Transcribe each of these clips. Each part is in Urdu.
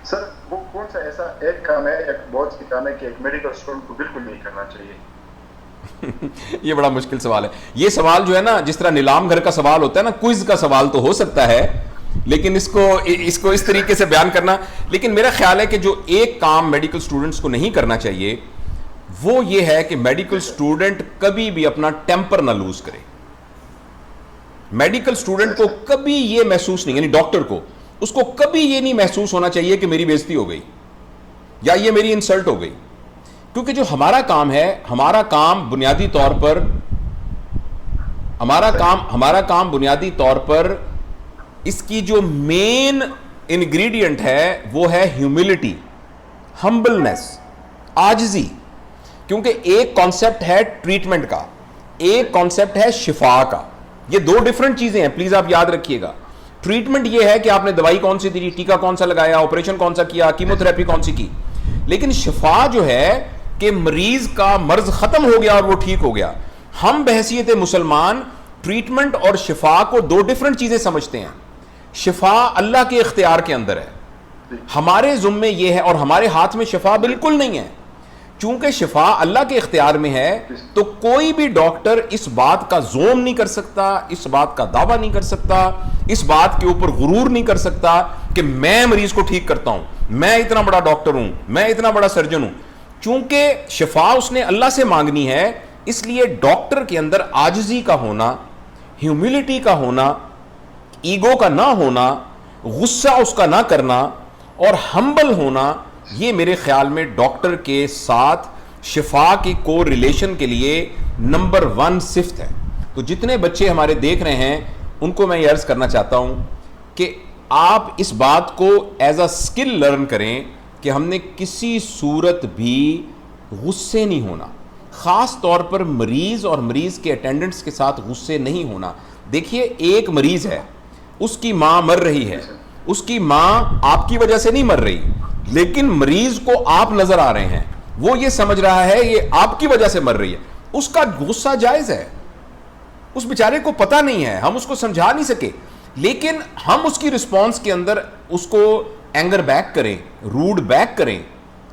سر وہ کون سا ایسا ایک کام ہے یا بہت سی کام ہے کہ ایک میڈیکل اسٹوڈنٹ کو بالکل نہیں کرنا چاہیے؟ یہ بڑا مشکل سوال ہے. یہ سوال جو ہے نا جس طرح نیلام گھر کا سوال ہوتا ہے نا, کوئز کا سوال تو ہو سکتا ہے, لیکن اس کو اس طریقے سے بیان کرنا. لیکن میرا خیال ہے کہ جو ایک کام میڈیکل اسٹوڈنٹس کو نہیں کرنا چاہیے وہ یہ ہے کہ میڈیکل اسٹوڈنٹ کبھی بھی اپنا ٹیمپر نہ لوز کرے. میڈیکل اسٹوڈنٹ کو کبھی یہ محسوس نہیں, یعنی ڈاکٹر کو, اس کو کبھی یہ نہیں محسوس ہونا چاہیے کہ میری بےزتی ہو گئی یا یہ میری انسلٹ ہو گئی. کیونکہ جو ہمارا کام ہے, ہمارا کام بنیادی طور پر اس کی جو مین انگریڈینٹ ہے وہ ہے ہیوملٹی, ہمبلنس, عاجزی. کیونکہ ایک کانسیپٹ ہے ٹریٹمنٹ کا, ایک کانسیپٹ ہے شفا کا. یہ دو ڈیفرنٹ چیزیں ہیں, پلیز آپ یاد رکھیے گا. ٹریٹمنٹ یہ ہے کہ آپ نے دوائی کون سی دی, ٹیکا کون سا لگایا, آپریشن کون سا کیا, کیمو تھراپی کون سی کی. لیکن شفا جو ہے کہ مریض کا مرض ختم ہو گیا اور وہ ٹھیک ہو گیا. ہم بحیثیت مسلمان ٹریٹمنٹ اور شفا کو دو ڈیفرنٹ چیزیں سمجھتے ہیں. شفا اللہ کے اختیار کے اندر ہے, ہمارے ذمے یہ ہے, اور ہمارے ہاتھ میں شفا بالکل نہیں ہے. چونکہ شفا اللہ کے اختیار میں ہے تو کوئی بھی ڈاکٹر اس بات کا زوم نہیں کر سکتا, اس بات کا دعویٰ نہیں کر سکتا, اس بات کے اوپر غرور نہیں کر سکتا کہ میں مریض کو ٹھیک کرتا ہوں, میں اتنا بڑا ڈاکٹر ہوں, میں اتنا بڑا سرجن ہوں. چونکہ شفا اس نے اللہ سے مانگنی ہے, اس لیے ڈاکٹر کے اندر عاجزی کا ہونا, ہیوملٹی کا ہونا, ایگو کا نہ ہونا, غصہ اس کا نہ کرنا اور ہمبل ہونا, یہ میرے خیال میں ڈاکٹر کے ساتھ شفا کی کو ریلیشن کے لیے نمبر 1 صفت ہے. تو جتنے بچے ہمارے دیکھ رہے ہیں ان کو میں یہ عرض کرنا چاہتا ہوں کہ آپ اس بات کو ایز اے اسکل لرن کریں کہ ہم نے کسی صورت بھی غصے نہیں ہونا, خاص طور پر مریض اور مریض کے اٹینڈنٹس کے ساتھ غصے نہیں ہونا. دیکھیے ایک مریض ہے, اس کی ماں مر رہی ہے, اس کی ماں آپ کی وجہ سے نہیں مر رہی, لیکن مریض کو آپ نظر آ رہے ہیں, وہ یہ سمجھ رہا ہے یہ آپ کی وجہ سے مر رہی ہے, اس کا غصہ جائز ہے. اس بیچارے کو پتہ نہیں ہے, ہم اس کو سمجھا نہیں سکے, لیکن ہم اس کی رسپانس کے اندر اس کو اینگر بیک کریں, روڈ بیک کریں,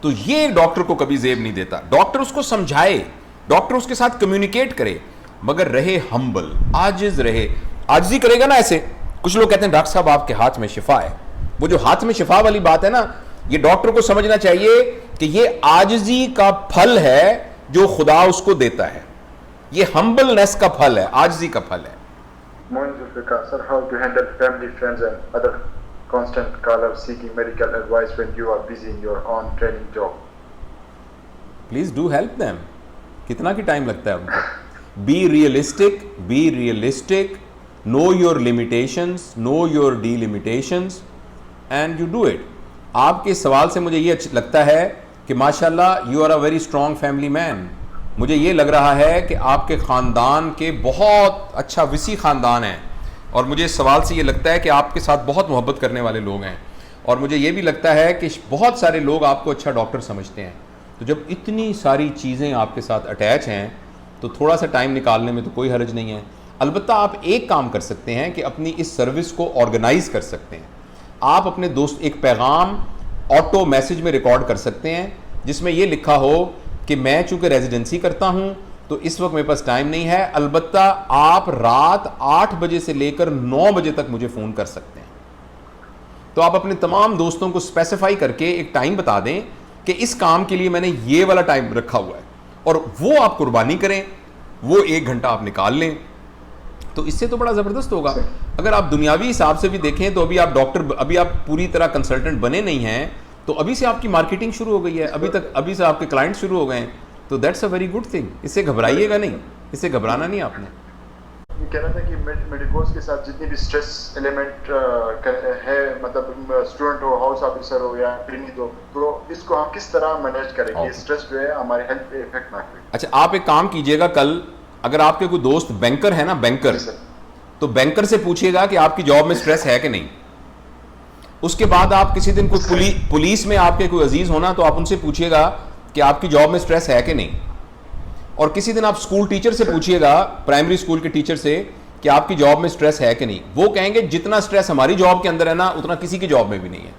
تو یہ ڈاکٹر کو کبھی زیب نہیں دیتا. ڈاکٹر اس کو سمجھائے, ڈاکٹر اس کے ساتھ کمیونیکیٹ کرے, مگر رہے ہمبل, عاجز رہے. عاجزی کرے گا نا ایسے, کچھ لوگ کہتے ہیں ڈاکٹر صاحب آپ کے ہاتھ میں شفا ہے. وہ جو ہاتھ میں شفا والی بات ہے نا, یہ ڈاکٹر کو سمجھنا چاہیے کہ یہ عاجزی کا پھل ہے جو خدا اس کو دیتا ہے, یہ ہمبلنس کا پھل ہے, عاجزی کا پھل ہے. Sir, how to handle family, friends and other constant callers seeking medical advice when you are busy in your own training job? Please do help them. کتنا کی ٹائم لگتا ہے ان کو. Be realistic, know your limitations, know your delimitations and you do it. آپ کے سوال سے مجھے یہ لگتا ہے کہ ماشاءاللہ you are a very strong family man. مجھے یہ لگ رہا ہے کہ آپ کے خاندان کے بہت اچھا وسیع خاندان ہیں, اور مجھے اس سوال سے یہ لگتا ہے کہ آپ کے ساتھ بہت محبت کرنے والے لوگ ہیں, اور مجھے یہ بھی لگتا ہے کہ بہت سارے لوگ آپ کو اچھا ڈاکٹر سمجھتے ہیں. تو جب اتنی ساری چیزیں آپ کے ساتھ اٹیچ ہیں تو تھوڑا سا ٹائم نکالنے میں تو کوئی حرج نہیں ہے. البتہ آپ ایک کام کر سکتے ہیں کہ اپنی اس سروس کو آرگنائز کر سکتے ہیں. آپ اپنے دوست ایک پیغام آٹو میسج میں ریکارڈ کر سکتے ہیں جس میں یہ لکھا ہو کہ میں چونکہ ریزیڈنسی کرتا ہوں تو اس وقت میرے پاس ٹائم نہیں ہے, البتہ آپ رات 8 بجے سے لے کر 9 بجے تک مجھے فون کر سکتے ہیں. تو آپ اپنے تمام دوستوں کو اسپیسیفائی کر کے ایک ٹائم بتا دیں کہ اس کام کے لیے میں نے یہ والا ٹائم رکھا ہوا ہے, اور وہ آپ قربانی کریں, وہ 1 گھنٹہ آپ نکال لیں, تو اس سے تو بڑا زبردست ہوگا. اگر آپ دنیاوی حساب سے بھی دیکھیں تو ابھی آپ پوری طرح کنسلٹنٹ بنے نہیں ہیں, تو ابھی سے آپ کی مارکیٹنگ شروع ہو گئی ہے, ابھی سے آپ کے کلائنٹ شروع ہو گئے ہیں, تو that's a very good thing. اس سے گھبرائیے گا نہیں, اس سے گھبرانا نہیں آپ نے. یہ کہنا تھا کہ میڈیکوز کے ساتھ جتنی بھی اسٹریس ایلیمنٹ ہے, مطلب اسٹوڈنٹ ہو, ہاؤس آفیسر ہو یا کلینک ہو, تو اس کو ہم کس طرح مینیج کریں گے اسٹریس جو ہے ہمارے ہیلتھ پہ افیکٹ نہ کرے. اچھا, آپ ایک کام کیجئے گا, کل اگر آپ کے کوئی دوست بینکر ہے نا, بینکر, تو بینکر سے پوچھیے گا کہ آپ کی جاب میں اسٹریس ہے کہ نہیں. اس کے بعد آپ کسی دن کوئی پولیس میں آپ کے کوئی عزیز ہونا تو آپ ان سے پوچھیے گا کہ آپ کی جاب میں اسٹریس ہے کہ نہیں. اور کسی دن آپ اسکول ٹیچر سے پوچھیے گا, پرائمری اسکول کے ٹیچر سے, کہ آپ کی جاب میں اسٹریس ہے کہ نہیں. وہ کہیں گے جتنا اسٹریس ہماری جاب کے اندر ہے نا اتنا کسی کی جاب میں بھی نہیں ہے.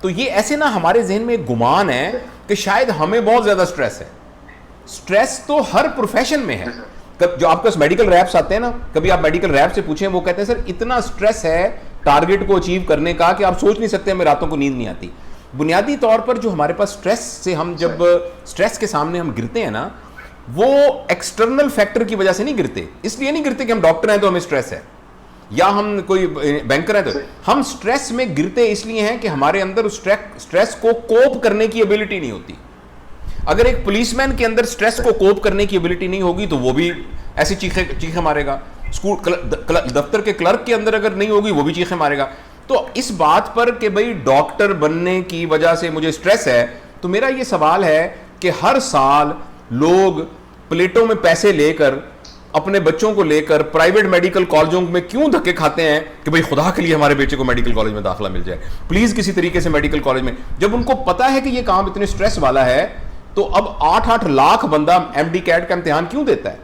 تو یہ ایسے نا ہمارے ذہن میں ایک گمان ہے کہ شاید ہمیں بہت زیادہ سٹریس ہے. سٹریس تو ہر پروفیشن میں ہے. جو آپ کے پاس میڈیکل ریپس آتے ہیں نا, کبھی آپ میڈیکل ریپ سے پوچھیں, وہ کہتے ہیں سر اتنا سٹریس ہے ٹارگیٹ کو اچیو کرنے کا کہ آپ سوچ نہیں سکتے, ہمیں راتوں کو نیند نہیں آتی. بنیادی طور پر جو ہمارے پاس سٹریس سے ہم جب سٹریس کے سامنے ہم گرتے ہیں نا, وہ ایکسٹرنل فیکٹر کی وجہ سے نہیں گرتے. اس لیے نہیں گرتے کہ ہم ڈاکٹر ہیں تو ہمیں سٹریس ہے, یا ہم کوئی بینکر ہیں تو ہم سٹریس میں گرتے اس لیے ہیں کہ ہمارے اندر سٹریس کو کوپ کرنے کی ایبلٹی نہیں ہوتی. اگر ایک پولیس مین کے اندر سٹریس کو کوپ کرنے کی ایبلٹی نہیں ہوگی تو وہ بھی ایسی چیخیں مارے گا. دفتر کے کلرک کے اندر اگر نہیں ہوگی وہ بھی چیخیں مارے گا. تو اس بات پر کہ بھئی ڈاکٹر بننے کی وجہ سے مجھے سٹریس ہے, تو میرا یہ سوال ہے کہ ہر سال لوگ پلیٹوں میں پیسے لے کر اپنے بچوں کو لے کر پرائیویٹ میڈیکل کالجوں میں کیوں دھکے کھاتے ہیں کہ بھئی خدا کے لیے ہمارے بیٹے کو میڈیکل کالج میں داخلہ مل جائے, پلیز کسی طریقے سے میڈیکل کالج میں. جب ان کو پتا ہے کہ یہ کام اتنے سٹریس والا ہے, تو اب 8 لاکھ بندہ ایم ڈی کیٹ کا امتحان کیوں دیتا ہے؟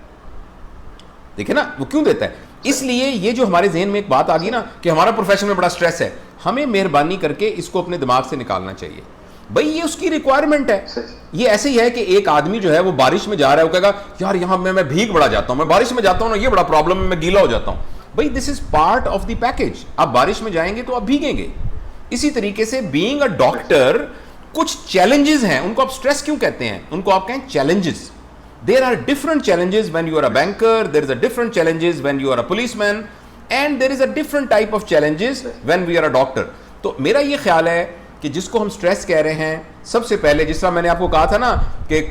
دیکھیں نا, وہ کیوں دیتا ہے؟ اس لیے یہ جو ہمارے ذہن میں ایک بات آ گئی نا کہ ہمارا پروفیشن میں بڑا سٹریس ہے, ہمیں مہربانی کر کے اس کو اپنے دماغ سے نکالنا چاہیے. بھئی یہ اس کی ریکوائرمنٹ ہے. یہ ایسے ہی ہے کہ ایک آدمی جو ہے وہ بارش میں جا رہا ہے, وہ کہے گا یار یہاں میں بھیگ بڑا جاتا ہوں, میں بارش میں جاتا ہوں نا, یہ بڑا پرابلم ہے, میں گیلا ہو جاتا ہوں. بھئی this is part of the package. آپ بارش میں جائیں گے تو آپ بھیگیں گے. اسی طریقے سے بینگ اے ڈاکٹر کچھ چیلنجز ہیں, ان کو آپ سٹریس کیوں کہتے ہیں؟ ان کو آپ کہیں challenges. There are different challenges when you are a banker, there is a different challenges when you are a policeman, and there is a different type of challenges when we are a doctor. تو میرا یہ خیال ہے کہ جس کو ہم سٹریس کہہ رہے ہیں, سب سے پہلے جس طرح میں نے آپ کو کہا تھا نا کہ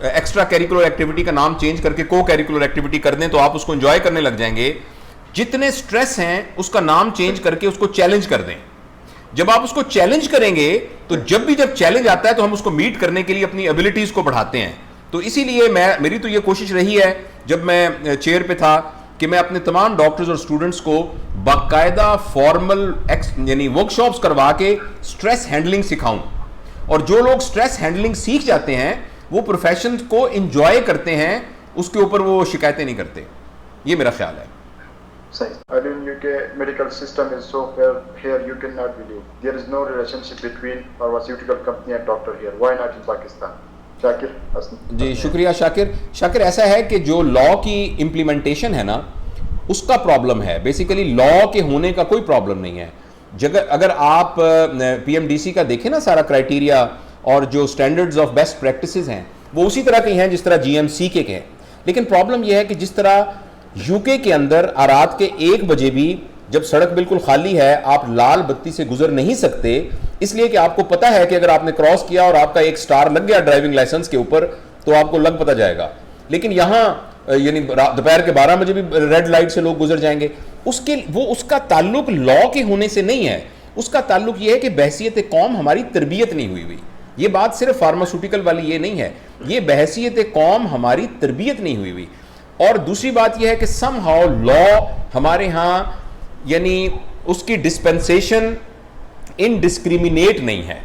ایکسٹرا کیریکولر ایکٹیویٹی کا نام چینج کر کے کو کیریکولر ایکٹیویٹی کر دیں تو آپ اس کو انجوائے کرنے لگ جائیں گے. جتنے سٹریس ہیں اس کا نام چینج کر کے اس کو چیلنج کر دیں. جب آپ اس کو چیلنج کریں گے تو جب چیلنج آتا ہے تو ہم اس کو میٹ کرنے کے لیے اپنی ایبلٹیز کو بڑھاتے ہیں. تو اسی لیے میری تو یہ کوشش رہی ہے جب میں چیئر پہ تھا کہ میں اپنے تمام ڈاکٹرز اور اسٹوڈنٹس کو باقاعدہ فارمل یعنی ورک شاپس کروا کے سٹریس ہینڈلنگ سکھاؤں, اور جو لوگ سٹریس ہینڈلنگ سیکھ جاتے ہیں وہ پروفیشن کو انجوائے کرتے ہیں, اس کے اوپر وہ شکایتیں نہیں کرتے. یہ میرا خیال ہے. صحیح. In UK medical system is so fair here you cannot believe. There is no relationship between pharmaceutical company and doctor here. Why not in Pakistan? جی شکریہ شاکر. ایسا ہے کہ جو لا کی امپلیمنٹیشن ہے نا اس کا پرابلم ہے. بیسیکلی لا کے ہونے کا کوئی پرابلم نہیں ہے. اگر آپ پی ایم ڈی سی کا دیکھیں نا سارا کرائٹیریا اور جو سٹینڈرڈز آف بیسٹ پریکٹسز ہیں وہ اسی طرح کے ہیں جس طرح جی ایم سی کے ہیں. لیکن پرابلم یہ ہے کہ جس طرح یو کے اندر رات کے 1 بجے بھی جب سڑک بالکل خالی ہے آپ لال بتی سے گزر نہیں سکتے, اس لیے کہ آپ کو پتا ہے کہ اگر آپ نے کراس کیا اور آپ کا ایک سٹار لگ گیا ڈرائیونگ لائسنس کے اوپر تو آپ کو لگ پتا جائے گا. لیکن یہاں یعنی دوپہر کے 12 بجے بھی ریڈ لائٹ سے لوگ گزر جائیں گے. اس کا تعلق لا کے ہونے سے نہیں ہے, اس کا تعلق یہ ہے کہ بحیثیت قوم ہماری تربیت نہیں ہوئی. یہ بات صرف فارماسیوٹیکل والی یہ نہیں ہے, یہ بحیثیت قوم ہماری تربیت نہیں ہوئی. اور دوسری بات یہ ہے کہ سم ہاؤ لا ہمارے ہاں یعنی اس کی ڈسپینسیشن انڈسکریمنیٹ نہیں ہے.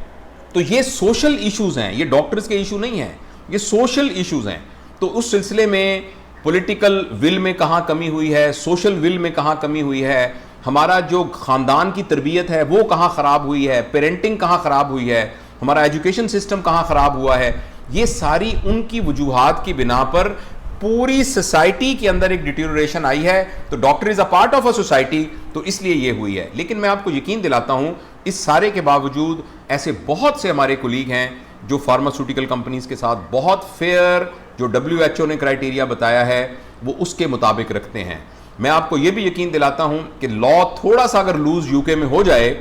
تو یہ سوشل ایشوز ہیں, یہ ڈاکٹرز کے ایشو نہیں ہیں, یہ سوشل ایشوز ہیں. تو اس سلسلے میں پولیٹیکل ول میں کہاں کمی ہوئی ہے, سوشل ول میں کہاں کمی ہوئی ہے, ہمارا جو خاندان کی تربیت ہے وہ کہاں خراب ہوئی ہے, پیرنٹنگ کہاں خراب ہوئی ہے, ہمارا ایجوکیشن سسٹم کہاں خراب ہوا ہے, یہ ساری ان کی وجوہات کی بنا پر پوری سوسائٹی کے اندر ایک ڈیٹیریوریشن آئی ہے. تو doctor is a part of a society, تو اس لیے یہ ہوئی ہے. لیکن میں آپ کو یقین دلاتا ہوں اس سارے کے باوجود ایسے بہت سے ہمارے کولیگ ہیں جو فارماسیوٹیکل کمپنیز کے ساتھ بہت فیئر جو WHO نے کرائٹیریا بتایا ہے وہ اس کے مطابق رکھتے ہیں. میں آپ کو یہ بھی یقین دلاتا ہوں کہ لا تھوڑا سا اگر لوز UK میں ہو جائے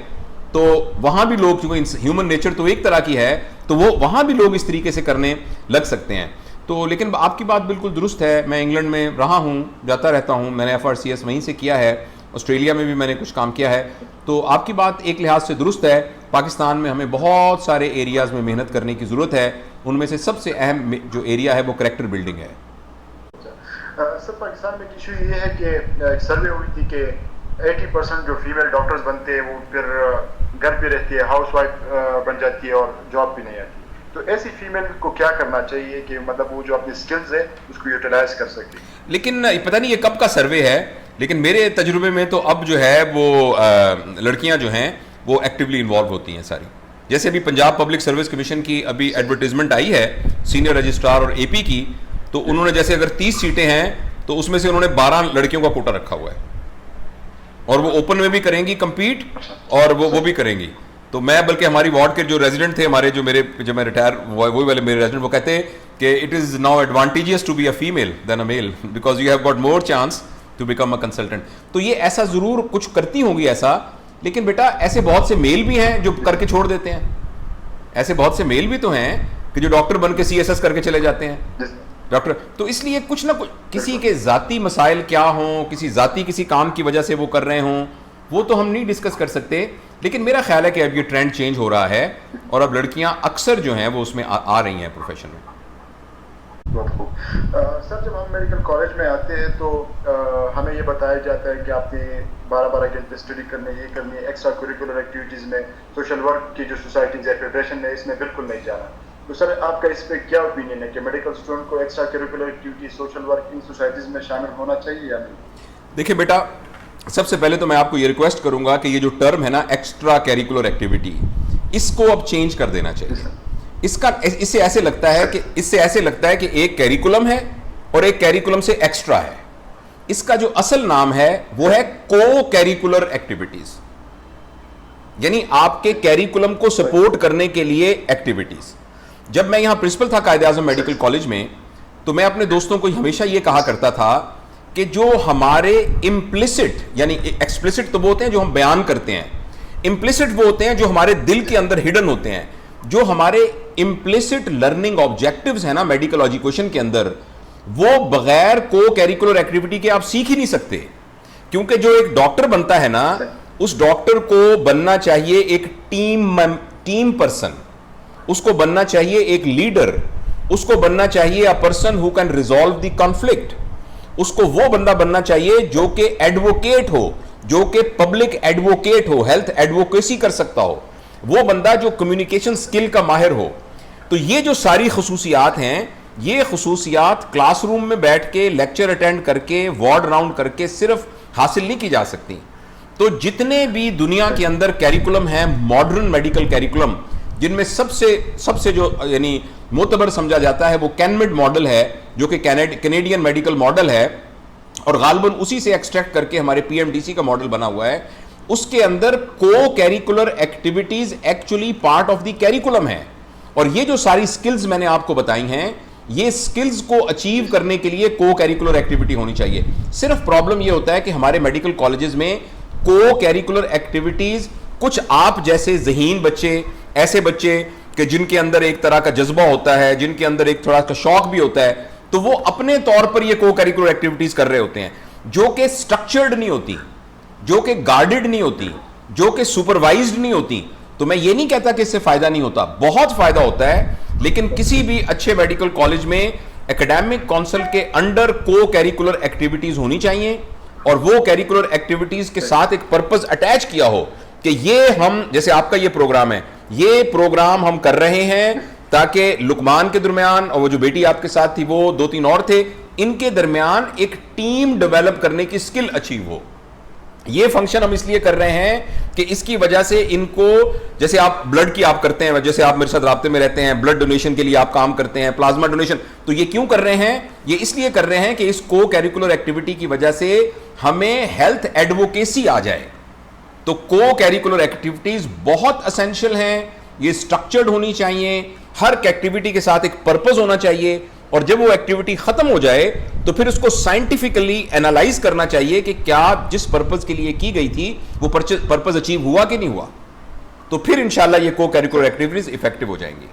تو وہاں بھی لوگ, کیونکہ ہیومن نیچر تو ایک طرح کی ہے, تو وہ وہاں بھی لوگ اس طریقے سے کرنے لگ سکتے ہیں. تو لیکن آپ کی بات بالکل درست ہے. میں انگلینڈ میں رہا ہوں, جاتا رہتا ہوں, میں نے FRCS وہیں سے کیا ہے, آسٹریلیا میں بھی میں نے کچھ کام کیا ہے. تو آپ کی بات ایک لحاظ سے درست ہے. پاکستان میں ہمیں بہت سارے ایریاز میں محنت کرنے کی ضرورت ہے. ان میں سے سب سے اہم جو ایریا ہے وہ کریکٹر بلڈنگ ہے. سر پاکستان میں ایشو یہ ہے کہ ایک سروے ہوئی تھی کہ 80% جو فیمیل ڈاکٹرز بنتے ہیں وہ پھر گھر پہ رہتی ہے, ہاؤس وائف بن جاتی ہے اور جاب بھی نہیں آتی. تو ایسی فیمیل کو کیا کرنا چاہیے کہ مطلب وہ جو اپنی سکلز ہے اس کو یوٹیلائز کر سکے؟ لیکن پتہ نہیں یہ کب کا سروے ہے, لیکن میرے تجربے میں تو اب جو ہے وہ لڑکیاں جو ہیں وہ ایکٹیولی انوالو ہوتی ہیں ساری. جیسے ابھی پنجاب پبلک سروس کمیشن کی ابھی ایڈورٹیزمنٹ آئی ہے سینئر رجسٹرار اور اے پی کی, تو انہوں نے جیسے اگر 30 سیٹیں ہیں تو اس میں سے انہوں نے 12 لڑکیوں کا کوٹا رکھا ہوا ہے, اور وہ اوپن میں بھی کریں گی کمپیٹ, اور وہ بھی کریں گی. تو میں بلکہ ہماری وارڈ کے جو ریزیڈنٹ تھے ہمارے, جو میں ریٹائر وہی والے میرے ریزیڈنٹ, وہ کہتے ہیں کہ it is now advantages to be a female than a male because you have got more chance to become a consultant. تو یہ ایسا ضرور کچھ کرتی ہوں گی ایسا, لیکن بیٹا ایسے بہت سے میل بھی ہیں جو کر کے چھوڑ دیتے ہیں, ایسے بہت سے میل بھی تو ہیں کہ جو ڈاکٹر بن کے CSS کر کے چلے جاتے ہیں ڈاکٹر. تو اس لیے کچھ نہ کچھ کسی کے ذاتی مسائل کیا ہوں, کسی کام کی وجہ سے وہ کر رہے ہوں, وہ تو ہم نہیں ڈسکس کر سکتے. لیکن میرا خیال ہے کہ اب یہ ٹرینڈ چینج ہو رہا ہے, اور اب لڑکیاں اکثر جو ہیں وہ اس میں آ رہی ہیں پروفیشن میں. بہت خوب. سر جب ہم میڈیکل کالج میں آتے ہیں تو ہمیں یہ بتایا جاتا ہے کہ آپ نے 12 گھنٹے اسٹڈی کرنے, یہ کرنی ہے, ایکسٹرا کوریکولر ایکٹیویٹیز میں, سوشل ورک کی جو سوسائٹیز ہے, فیڈریشن ہے, اس میں بالکل نہیں جانا. تو سر آپ کا اس پہ کیا اوپینین ہے کہ میڈیکل اسٹوڈنٹ کو extra curricular activities, social work ان سوسائٹیز میں شامل ہونا چاہیے یا نہیں؟ دیکھیں بیٹا, سب سے پہلے تو میں آپ کو یہ ریکویسٹ کروں گا کہ یہ جو ٹرم ہے نا ایکسٹرا کیریکولر ایکٹیویٹی, اس کو اب چینج کر دینا چاہیے. اس سے ایسے لگتا ہے کہ ایک کیریکولم ہے اور ایک کیریکولم سے ایکسٹرا ہے. اس کا جو اصل نام ہے وہ ہے کو کیریکولر ایکٹیویٹیز, یعنی آپ کے کیریکولم کو سپورٹ کرنے کے لیے ایکٹیویٹیز. جب میں یہاں پرنسپل تھا قائد اعظم میڈیکل کالج میں, تو میں اپنے دوستوں کو ہمیشہ یہ کہا کرتا تھا کہ جو ہمارے امپلیسٹ, یعنی ایکسپلیسٹ تو وہ ہوتے ہیں جو ہم بیان کرتے ہیں, امپلیسٹ وہ ہوتے ہیں جو ہمارے دل کے اندر ہڈن ہوتے ہیں. جو ہمارے امپلیسٹ لرننگ آبجیکٹیوز ہیں نا میڈیکل ایجوکیشن کے اندر, وہ بغیر کو کیریکولر ایکٹیویٹی کے آپ سیکھ ہی نہیں سکتے. کیونکہ جو ایک ڈاکٹر بنتا ہے نا, اس ڈاکٹر کو بننا چاہیے ایک ٹیم پرسن, اس کو بننا چاہیے ایک لیڈر, اس کو بننا چاہیے a person who can resolve the conflict, اس کو وہ بندہ بننا چاہیے جو کہ ایڈوکیٹ ہو, جو کہ پبلک ایڈوکیٹ ہو, ہیلتھ ایڈوکیسی کر سکتا ہو, وہ بندہ جو کمیونیکیشن سکل کا ماہر ہو. تو یہ جو ساری خصوصیات ہیں, یہ خصوصیات کلاس روم میں بیٹھ کے لیکچر اٹینڈ کر کے وارڈ راؤنڈ کر کے صرف حاصل نہیں کی جا سکتی. تو جتنے بھی دنیا کے اندر کیریکولم ہیں, ماڈرن میڈیکل کیریکولم, جن میں سب سے جو یعنی معتبر سمجھا جاتا ہے وہ کینمڈ ماڈل ہے, جو کہ کینیڈین میڈیکل ماڈل ہے, اور غالباً اسی سے ایکسٹریکٹ کر کے ہمارے PMDC کا ماڈل بنا ہوا ہے. اس کے اندر کو curricular activities actually part of the curriculum ہے. اور یہ جو ساری سکلز میں نے آپ کو بتائی ہیں, یہ سکلز کو اچیو کرنے کے لیے کو کیریکولر ایکٹیویٹی ہونی چاہیے. صرف پرابلم یہ ہوتا ہے کہ ہمارے میڈیکل کالجز میں کو کیریکولر ایکٹیویٹیز کچھ آپ جیسے ذہین بچے, ایسے بچے کہ جن کے اندر ایک طرح کا جذبہ ہوتا ہے, جن کے اندر ایک تھوڑا کا شوق بھی ہوتا ہے, تو وہ اپنے طور پر یہ کو کیریکولر ایکٹیویٹیز کر رہے ہوتے ہیں, جو کہ سٹرکچرڈ نہیں ہوتی, جو کہ گارڈڈ نہیں ہوتی, جو کہ سپروائزڈ نہیں ہوتی. تو میں یہ نہیں کہتا کہ اس سے فائدہ نہیں ہوتا, بہت فائدہ ہوتا ہے. لیکن کسی بھی اچھے میڈیکل کالج میں ایکیڈیمک کونسل کے انڈر کو کیریکولر ایکٹیویٹیز ہونی چاہیے, اور وہ کیریکولر ایکٹیویٹیز کے ساتھ ایک پرپز اٹیچ کیا ہو کہ یہ ہم, جیسے آپ کا یہ پروگرام ہے, یہ پروگرام ہم کر رہے ہیں تاکہ لقمان کے درمیان, اور وہ جو بیٹی آپ کے ساتھ تھی وہ 2-3 اور تھے, ان کے درمیان ایک ٹیم ڈیولپ کرنے کی سکل اچیو ہو. یہ فنکشن ہم اس لیے کر رہے ہیں کہ اس کی وجہ سے ان کو, جیسے آپ بلڈ کی آپ کرتے ہیں, جیسے آپ میرے ساتھ رابطے میں رہتے ہیں, بلڈ ڈونیشن کے لیے آپ کام کرتے ہیں, پلازما ڈونیشن, تو یہ کیوں کر رہے ہیں؟ یہ اس لیے کر رہے ہیں کہ اس کو کیریکولر ایکٹیویٹی کی وجہ سے ہمیں ہیلتھ ایڈوکیسی آ جائے. تو کو کیریکولر ایکٹیویٹیز بہت اسینشل ہیں, یہ سٹرکچرڈ ہونی چاہیے, ہر ایکٹیویٹی کے ساتھ ایک پرپز ہونا چاہیے, اور جب وہ ایکٹیویٹی ختم ہو جائے تو پھر اس کو سائنٹیفکلی انالائز کرنا چاہیے کہ کیا جس پرپز کے لیے کی گئی تھی وہ پرپز اچیو ہوا کہ نہیں ہوا. تو پھر انشاءاللہ یہ کو کیریکولر ایکٹیویٹیز افیکٹو ہو جائیں گی.